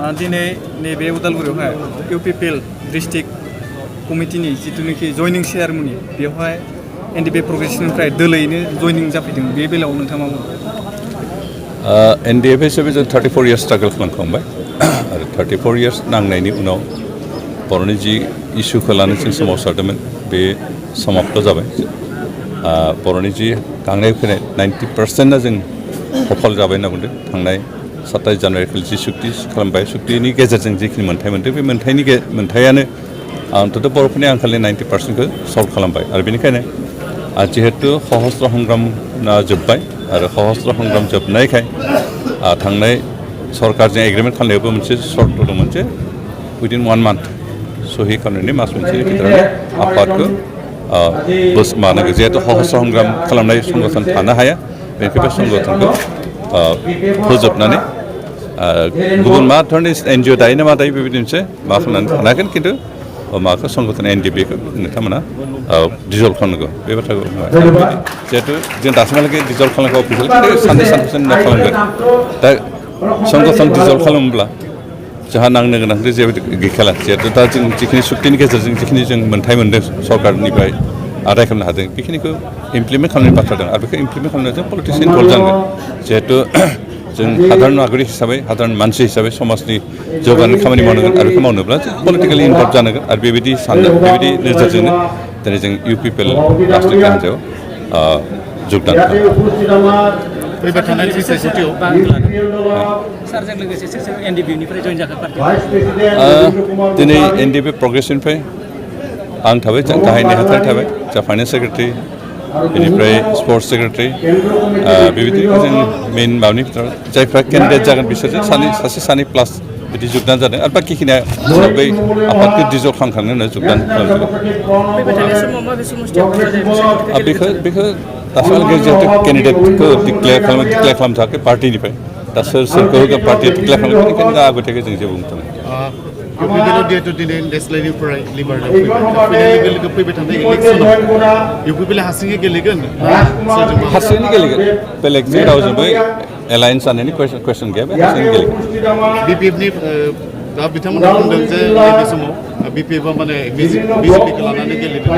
दिनै नैबे उदालगुरियावहाय UPPL district कमिटिनि जिथुनाखि जयनिं सेरेमनि बेवहाय एनडिपि प्रग्रेसनिफ्राय दोलैनो जयनिं जाफैदों बे बेलायाव नोंथाङा मा बुङो? एनडिएफ हिसाबै जों 34 इयार्स स्ट्रागल खालामखांबाय आरो 34 इयार्स नांनायनि उनाव बर'नि जि इस्युखौ लानानै जों सोमावसारदोंमोन बे समाप्त जाबाय। बर'नि जि गांनाय उखैनाय 90%आ जों सफल जाबाय होनना बुंदों। थांनाय 27 जानुवारिखालि जि सुक्ति खालामबाय सुक्तिनि गेजेरजों जिखिनि मोन्थाय मोनदों बे मोन्थायानो अन्तत बर'फोरनि आंखालनि 90%खौ सल्भ खालामबाय आरो बेनिखायनो जिहेतु सशस्त्र संग्राम जोब्बाय आरो सशस्त्र संग्राम जोबनायखाय थांनाय सरकारजों एग्रिमेन्ट खालामनायावबो मोनसे सर्त दंमोन जे उइदिन 1 मान्थ सहि खालामनायनि मास मोनसेनि गेजेरावनो आफादखौ मानांगौ जिहेतु सशस्त्र संग्राम खालामनाय संगठन थानो हाया बेनिखायनो बे संगठनखौ फोजोबनानै गुबुन मा धरननि एनजिअ दायो ना मा दायो बेबायदि मोनसे मा खालामनानै थानो हागोन खिन्थु माखौ संगठन एनडिपिखौ नोंथांमोना डिजल्भ खालामनांगौ बे बाथ्राखौ जिहेतु जों दासिमहालागै डिजल्भ खालामनांगौ अफिसियेलि साननै सानथामसो खालामगोन दा संगठन डिजल्भ खालामोब्ला जोंहा नांनो गोनां जेबो गैखाला जिहेतु दा जों जिखिनि सुक्तिनि गेजेरजों जिखिनि जों मोन्थाय मोन्दों सरकारनिफ्राय आदाय खालामनो हादों बेखिनिखौ इमप्लिमेन्ट खालामनायनि बाथ्रा दं आरो बेखौ इमप्लिमेन्ट खालामनायाव जों पलिटिक्स इनभल्भ जानांगोन जिहेतु जों साधारन नागरिक हिसाबै साधारन मानसि हिसाबै समाजनि जौगानायनि खामानि मावनांगोन आरो बेखौ मावनोब्ला जों पलिटिकेलि इनभल्भ जानांगोन आरो बेबायदि साननाय बेबायदि नोजोरजोंनो दिनै जों इउपिपिएल राष्ट्रीय हान्जायाव जगदान फैबाय थानाय बिसायख'थियाव सारजों लोगोसे सोर एनडिपिनिफ्राय जइन जागोन पार्टि दिनै एनडिपि प्रग्रेसनिफ्राय आं थाबाय गाहाय नेहाथारि थाबाय जा फाइनान्स सेक्रेटारि बेनिफ्राय स्पर्ट्स सेक्रेटारि बेबायदिनो जों मेइन माबानि जायफ्रा केन्डिडेट जागोन बिसोरजों सासे सानै प्लास बिदि जगदान जादों आरो बाखिखिनिया बै आफादखौ डिजल्भ खालामखांनो होनो जगदान खालामदों बेखौ दासिमहालागै जिहेतु केन्डिडेटखौ डिक्लेयार खालामथाराखै पार्टिनिफ्राय दा सोरखौ होगोन पार्टिया डिक्लेयार खालामगोन बेनिखायनो दा आगोथियाखै जों जेबो बुंथ'नो इउपिपिएलआव जिहेतु दिनै नेसनेलनिफ्राय लिबारेलाव फैनाय लोगो लोगो फैबाय थानाय इलेक्सनाव इउपिपिएलआ हारसिङै गेलेगोन हारसिङैनो गेलेगोन बेलेगजों रावजोंबो एलायन्स जानायनि कुइसन गैया बे हारसिङैनो गेलेगोन बिपिएफनि दा बिथांमोना बुंदों जे नैबे समाव बिपिएफआ माने बिजेपिखौ लानानै गेलेदों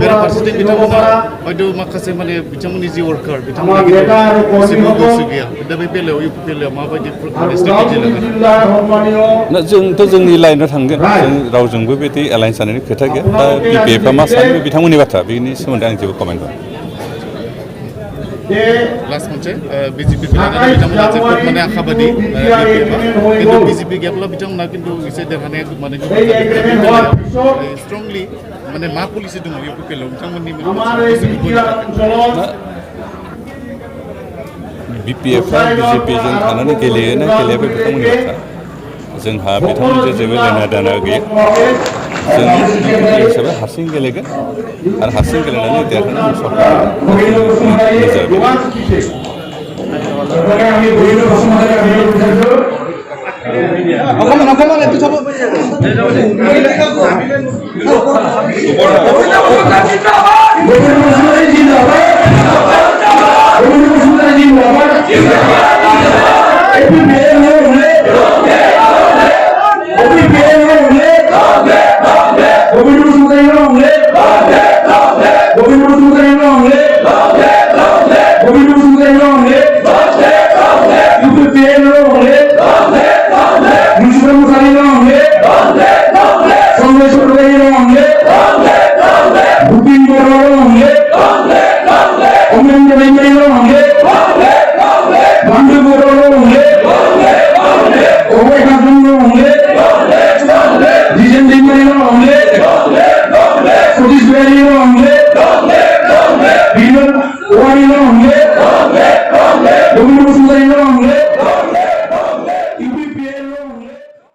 बेराफारसेथिं बिथांमोना हयथ' माखासे माने बिथांमोननि जि वार्कार बिथांमोना एसेबो गोसो गैया दा बे बेलायाव इउपिपिएलआ माबायदि स्ट्रेटेजि लागोन जोंथ' जोंनि लाइनाव थांगोन जों रावजोंबो बिदि एलायन्स जानायनि खोथा गैया दा बिपिएफआ मा सानो बिथांमोननि बाथ्रा बेनि सोमोन्दै आं जेबो कमेन्ट खालामा लास्ट मोनसे बिजेपिखौ लानानै बिथांमोना जोबोद माने आशाबादि खिन्थु बिजेपि गैयाब्ला बिथांमोना खिन्थु एसे देरहानाया माने स्ट्रंलि माने मा पलिसि दङ इउपिपिएलआव बिथांमोननि बिपिएफआ बिजेपिजों थानानै गेलेयोना गेलेया बे बिथांमोननि बाथ्रा जोंहा बिथांमोनजों जेबो लेना देना गैया जों इउपिपिएल हिसाबै हारसिं गेलेगोन आरो हारसिं गेलेनानै देरहानानै सरकार नोजोर